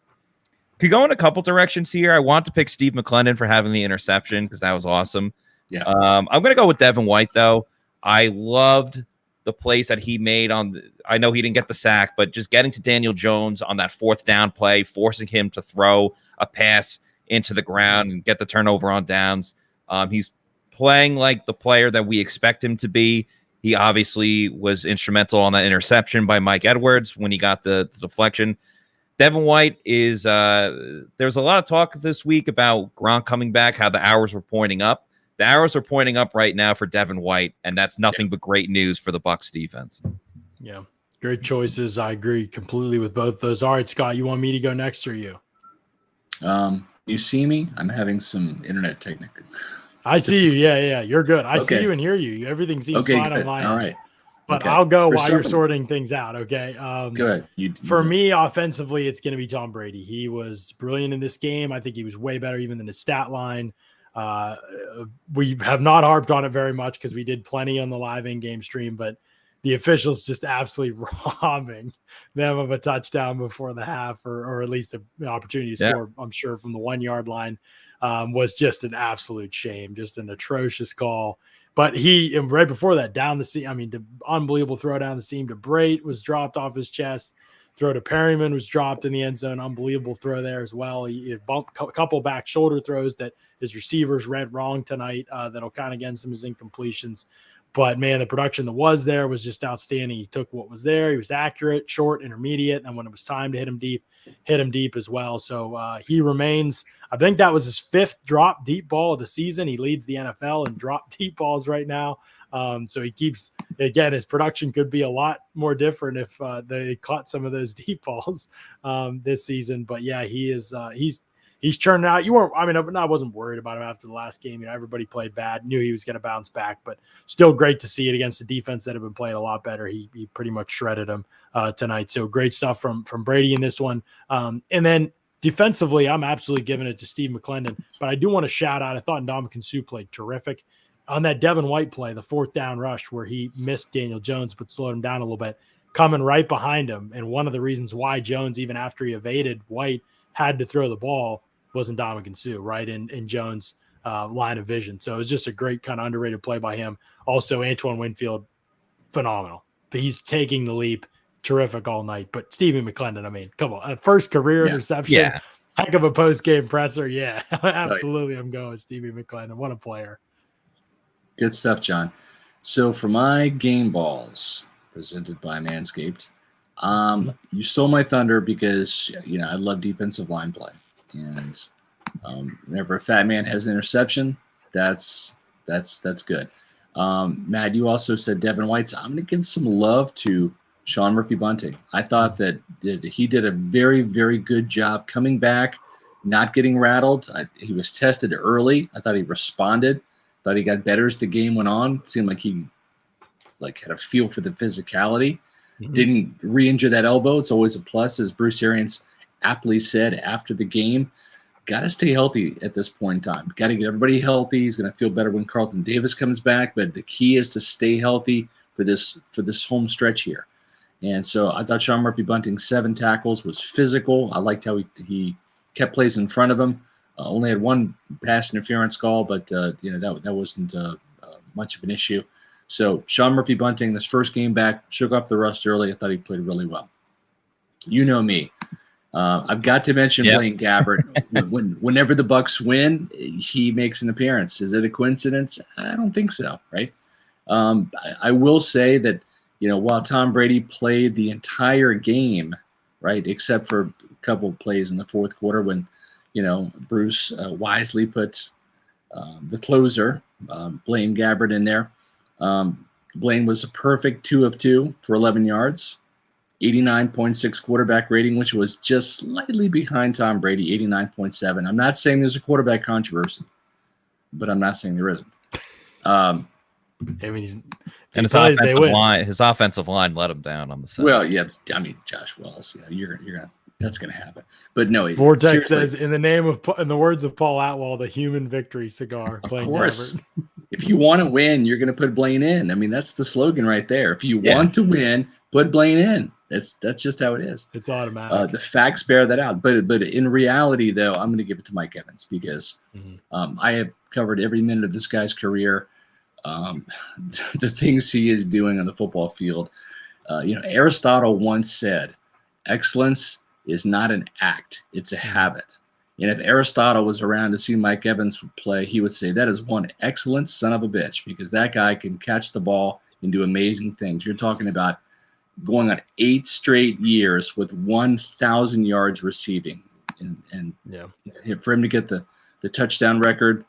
could go in a couple directions here. I want to pick Steve McClendon for having the interception because that was awesome. Yeah. I'm going to go with Devon White, though. I loved the plays that he made I know he didn't get the sack, but just getting to Daniel Jones on that 4th down play, forcing him to throw a pass into the ground and get the turnover on downs. He's playing like the player that we expect him to be. He obviously was instrumental on that interception by Mike Edwards when he got the deflection. Devon White is there's a lot of talk this week about Gronk coming back, how the hours were pointing up. The arrows are pointing up right now for Devon White, and that's nothing but great news for the Bucs defense. Yeah, great choices. I agree completely with both those. All right, Scott, you want me to go next or you? You see me? I'm having some internet technical. I see you. Yeah, you're good. I see you and hear you. Everything seems fine on my end. All right. But I'll go while you're sorting things out, okay? Go ahead. For me, offensively, it's going to be Tom Brady. He was brilliant in this game. I think he was way better even than his stat line. We have not harped on it very much because we did plenty on the live in-game stream, but the officials just absolutely robbing them of a touchdown before the half, or at least an opportunity to score, I'm sure, from the 1-yard line, was just an absolute shame, just an atrocious call. But he, right before that, down the seam, the unbelievable throw down the seam to Brate was dropped off his chest. Throw to Perryman was dropped in the end zone. Unbelievable throw there as well. He bumped a couple back shoulder throws that his receivers read wrong tonight. That'll count against him as incompletions. But, man, the production that was there was just outstanding. He took what was there. He was accurate, short, intermediate. And when it was time to hit him deep as well. So he remains – I think that was his 5th drop deep ball of the season. He leads the NFL in drop deep balls right now. So he keeps – again, his production could be a lot more different if they caught some of those deep balls this season. But, yeah, he is he's churning out. I wasn't worried about him after the last game. Everybody played bad, knew he was going to bounce back, but still great to see it against a defense that had been playing a lot better. He pretty much shredded him tonight. So great stuff from Brady in this one. And then defensively, I'm absolutely giving it to Steve McClendon, but I do want to shout out, I thought Ndamukong Suh played terrific on that Devon White play, the 4th down rush where he missed Daniel Jones, but slowed him down a little bit, coming right behind him. And one of the reasons why Jones, even after he evaded White, had to throw the ball wasn't Ndamukong Suh, right in Jones' line of vision. So it was just a great kind of underrated play by him. Also, Antoine Winfield, phenomenal. He's taking the leap, terrific all night. But Stevie McClendon, come on, first career interception, heck of a post-game presser. Yeah, absolutely. Right. I'm going with Stevie McClendon. What a player. Good stuff, John. So for my game balls presented by Manscaped, you stole my thunder because I love defensive line play. And whenever a fat man has an interception, that's good. Matt, you also said Devon White. So I'm going to give some love to Sean Murphy-Bunting. I thought that he did a very, very good job coming back, not getting rattled. He was tested early. I thought he responded. Thought he got better as the game went on. It seemed like he had a feel for the physicality. Mm-hmm. Didn't re-injure that elbow. It's always a plus, as Bruce Arians aptly said after the game. Got to stay healthy at this point in time. Got to get everybody healthy. He's going to feel better when Carlton Davis comes back, but the key is to stay healthy for this home stretch here. And so I thought Sean Murphy-Bunting's 7 tackles was physical. I liked how he kept plays in front of him. Only had 1 pass interference call, but that wasn't much of an issue. So Sean Murphy-Bunting, this first game back, shook off the rust early. I thought he played really well. You know me. I've got to mention Blaine Gabbert. Whenever the Bucs win, he makes an appearance. Is it a coincidence? I don't think so, right? I will say that while Tom Brady played the entire game, right, except for a couple of plays in the fourth quarter when, Bruce wisely put the closer, Blaine Gabbert, in there. Blaine was a perfect 2 of 2 for 11 yards, 89.6 quarterback rating, which was just slightly behind Tom Brady, 89.7. I'm not saying there's a quarterback controversy, but I'm not saying there isn't. I mean, his offensive line let him down on the side. Well, yeah, I mean, Josh Wells, you're gonna that's gonna happen. But no, Vortex says, in the words of Paul Atwell, the human victory cigar. Of course, if you want to win, you're gonna put Blaine in. I mean, that's the slogan right there. If you want to win, put Blaine in. That's just how it is. It's automatic. The facts bear that out. But in reality, though, I'm going to give it to Mike Evans because I have covered every minute of this guy's career. The things he is doing on the football field. Aristotle once said, "Excellence is not an act; it's a habit." And if Aristotle was around to see Mike Evans play, he would say that is one excellent son of a bitch, because that guy can catch the ball and do amazing things. You're talking about going on 8 straight years with 1,000 yards receiving, and for him to get the touchdown record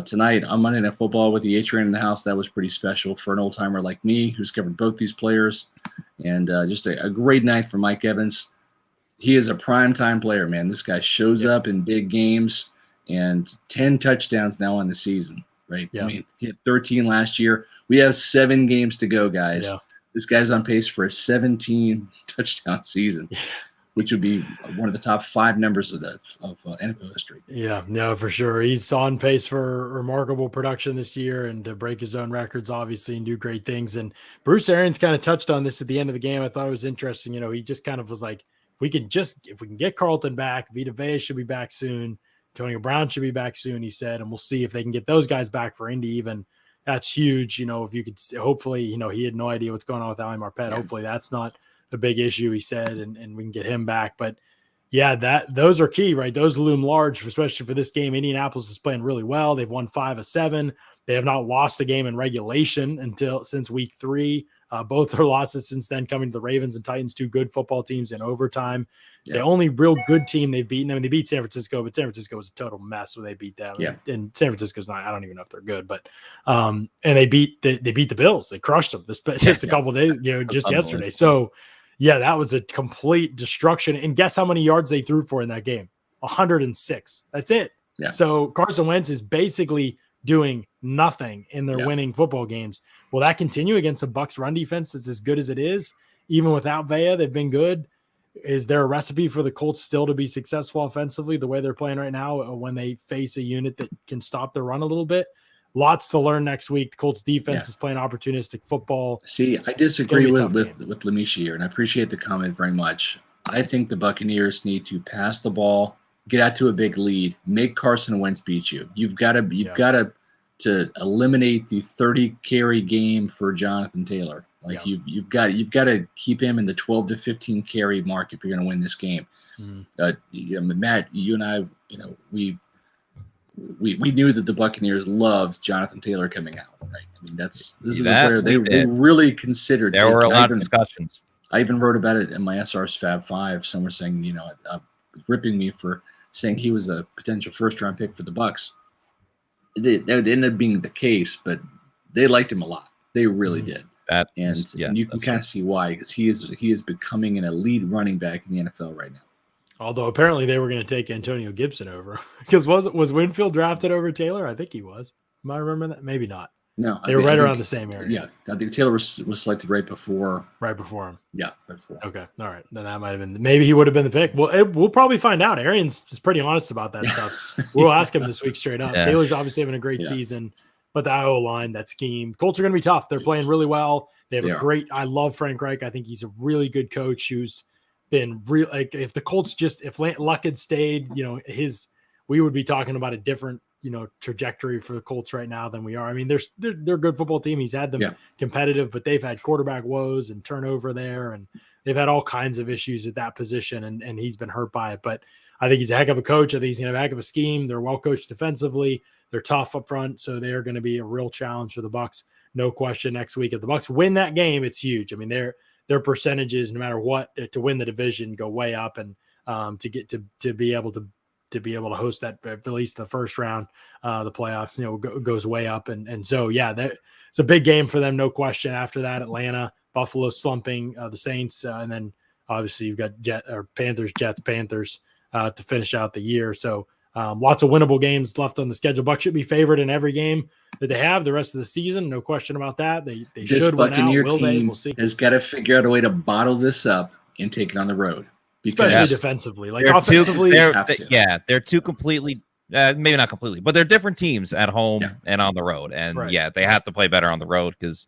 tonight on Monday Night Football with the A Train in the house, that was pretty special for an old timer like me who's covered both these players, and just a great night for Mike Evans. He is a primetime player, man. This guy shows up in big games, and 10 touchdowns now on the season, right? I mean, he had 13 last year. We have 7 games to go, guys. Yeah. This guy's on pace for a 17 touchdown season, which would be one of the top 5 numbers of NFL history. Yeah, no, for sure. He's on pace for remarkable production this year and to break his own records, obviously, and do great things. And Bruce Arians kind of touched on this at the end of the game. I thought it was interesting. He just kind of was like, if we can get Carlton back, Vita Vea should be back soon. Antonio Brown should be back soon, he said, and we'll see if they can get those guys back for Indy even. That's huge. If you could, hopefully, he had no idea what's going on with Ali Marpet. Hopefully that's not a big issue, he said, and we can get him back. But yeah, those are key, right? Those loom large, especially for this game. Indianapolis is playing really well. They've won 5 of 7. They have not lost a game in regulation since week 3. Both their losses since then coming to the Ravens and Titans, 2 good football teams in overtime. Yeah. The only real good team they've beaten, they beat San Francisco, but San Francisco was a total mess when they beat them. Yeah. And San Francisco's not, I don't even know if they're good, but and they beat the Bills. They crushed them just a couple of days, just yesterday. So yeah, that was a complete destruction. And guess how many yards they threw for in that game? 106. That's it. Yeah. So Carson Wentz is basically doing nothing in their winning football games. Will that continue against the Bucs run defense that's as good as it is? Even without Vea, they've been good. Is there a recipe for the Colts still to be successful offensively the way they're playing right now when they face a unit that can stop the run a little bit? Lots to learn next week. The Colts defense is playing opportunistic football. See, I disagree with Lamishi here, and I appreciate the comment very much. I think the Buccaneers need to pass the ball, get out to a big lead, make Carson Wentz beat you. You've got to eliminate the 30 carry game for Jonathan Taylor. Like you've got to keep him in the 12 to 15 carry mark if you're going to win this game. Matt, you and I, we knew that the Buccaneers loved Jonathan Taylor coming out. Right? I mean, this is a player they really considered. There were a lot of discussions. I even wrote about it in my SR's Fab 5. Some were saying, ripping me for saying he was a potential first-round pick for the Bucs. That ended up being the case, but they liked him a lot. They really did. And you can kind of see why, because he is becoming an elite running back in the NFL right now. Although apparently they were going to take Antonio Gibson over, because was Winfield drafted over Taylor? I think he was. Am I remembering that? Maybe not. No, they were right around the same area. Yeah, I think Taylor was selected right before. Right before him. Yeah, right before. Okay, all right. Then that might have been. Maybe he would have been the pick. Well, we'll probably find out. Arians is pretty honest about that stuff. We'll ask him this week straight up. Yeah. Taylor's obviously having a great season, but the O line, that scheme, Colts are going to be tough. They're playing really well. They have a great. I love Frank Reich. I think he's a really good coach who's been real. Like if the Colts if Luck had stayed, we would be talking about a different trajectory for the Colts right now than we are. I mean, they're a good football team. He's had them competitive, but they've had quarterback woes and turnover there, and they've had all kinds of issues at that position, and he's been hurt by it. But I think he's a heck of a coach. I think he's going to have a heck of a scheme. They're well coached defensively. They're tough up front, so they are going to be a real challenge for the Bucs. no question next week. If the Bucs win that game, it's huge. I mean, their percentages, no matter what, to win the division go way up, and to get to be able to host that, at least the first round, the playoffs, goes way up. And so, yeah, it's a big game for them. No question. After that, Atlanta, Buffalo slumping, the Saints. And then obviously you've got Panthers, Jets, Panthers to finish out the year. So lots of winnable games left on the schedule. Bucs should be favored in every game that they have the rest of the season. No question about that. They should win out. Will they? We'll see. Has got to figure out a way to bottle this up and take it on the road. Especially defensively. Like offensively. They're two completely maybe not completely, but they're different teams at home and on the road. And they have to play better on the road, because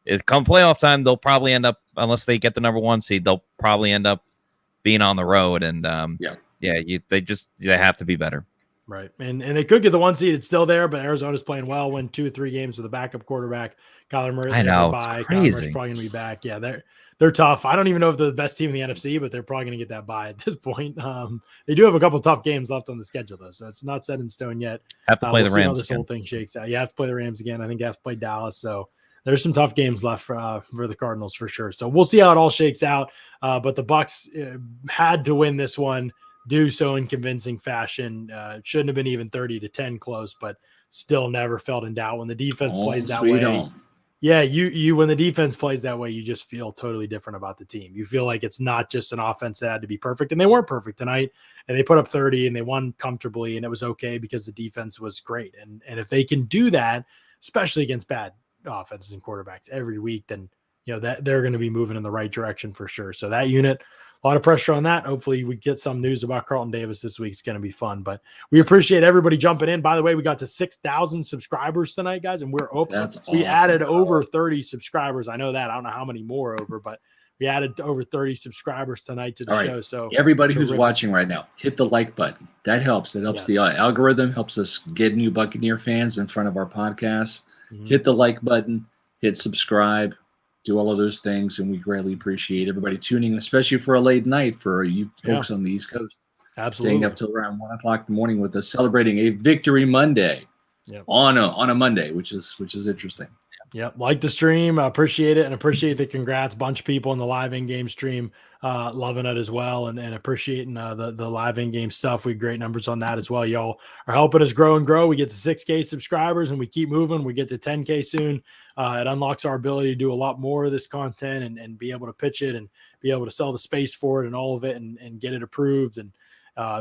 if come playoff time, they'll probably end up, unless they get the number 1 seed, they'll probably end up being on the road. And they have to be better. Right. And they could get the 1 seed. It's still there, but Arizona's playing well, win 2 or 3 games with a backup quarterback. Kyler Murray. I know. It's crazy. Kyler Murray's probably going to be back. Yeah. They're tough. I don't even know if they're the best team in the NFC, but they're probably going to get that bye at this point. They do have a couple tough games left on the schedule, though, so it's not set in stone yet. Have to play the Rams. See how this whole thing shakes out. You have to play the Rams again. I think you have to play Dallas. So there's some tough games left for the Cardinals for sure. So we'll see how it all shakes out. But the Bucs had to win this one, do so in convincing fashion. Shouldn't have been even 30-10 close, but still never felt in doubt when the defense plays that way. Yeah, you when the defense plays that way, you just feel totally different about the team. You feel like it's not just an offense that had to be perfect, and they weren't perfect tonight. And they put up 30 and they won comfortably, and it was okay because the defense was great. And if they can do that, especially against bad offenses and quarterbacks every week, then that they're going to be moving in the right direction for sure. So that unit, a lot of pressure on that. Hopefully we get some news about Carlton Davis this week. It's going to be fun, but we appreciate everybody jumping in. By the way, we got to 6,000 subscribers tonight, guys, and we're open. That's awesome. We added over 30 subscribers. I know that. I don't know how many more over, but we added over 30 subscribers tonight to the show. So everybody who's watching right now, hit the like button. That helps. It helps the algorithm, helps us get new Buccaneer fans in front of our podcast. Mm-hmm. Hit the like button, hit subscribe. Do all of those things, and we greatly appreciate everybody tuning in, especially for a late night for you folks on the East Coast. Absolutely. Staying up till around 1 o'clock in the morning with us, celebrating a Victory Monday on a Monday, which is interesting. Yep. Like the stream. I appreciate it, and appreciate the congrats. Bunch of people in the live in-game stream loving it as well, and appreciating the live in-game stuff. We have great numbers on that as well. Y'all are helping us grow and grow. We get to 6K subscribers, and we keep moving. We get to 10K soon. It unlocks our ability to do a lot more of this content and be able to pitch it and be able to sell the space for it and all of it and get it approved and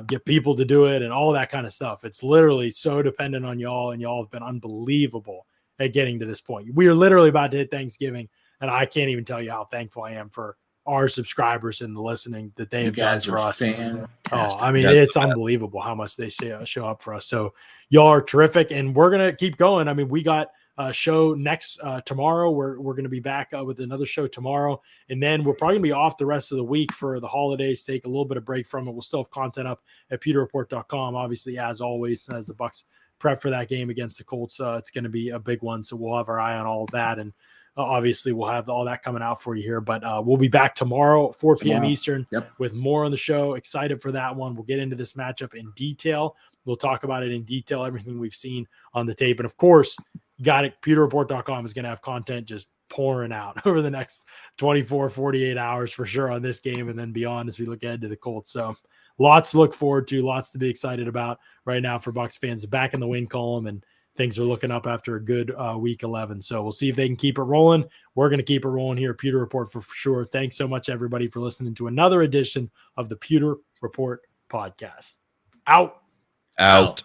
get people to do it and all that kind of stuff. It's literally so dependent on y'all, and y'all have been unbelievable at getting to this point. We are literally about to hit Thanksgiving, and I can't even tell you how thankful I am for our subscribers and the listening that they have done for us. It's unbelievable how much they show up for us. So y'all are terrific, and we're going to keep going. I mean, we got a show next tomorrow. We're going to be back with another show tomorrow, and then we're probably going to be off the rest of the week for the holidays, take a little bit of break from it. We'll still have content up at pewterreport.com, obviously, as always, as the Bucs prep for that game against the Colts. It's going to be a big one, so we'll have our eye on all of that, and obviously we'll have all that coming out for you here. But we'll be back tomorrow at 4 p.m. Eastern with more on the show. Excited for that one. We'll get into this matchup in detail. We'll talk about it in detail, everything we've seen on the tape. And, of course, you got it. Pewterreport.com is going to have content just pouring out over the next 24, 48 hours for sure on this game and then beyond as we look ahead to the Colts. So lots to look forward to, lots to be excited about right now for Bucs fans. Back in the win column, and things are looking up after a good week 11. So we'll see if they can keep it rolling. We're going to keep it rolling here at Pewter Report for sure. Thanks so much, everybody, for listening to another edition of the Pewter Report podcast. Out.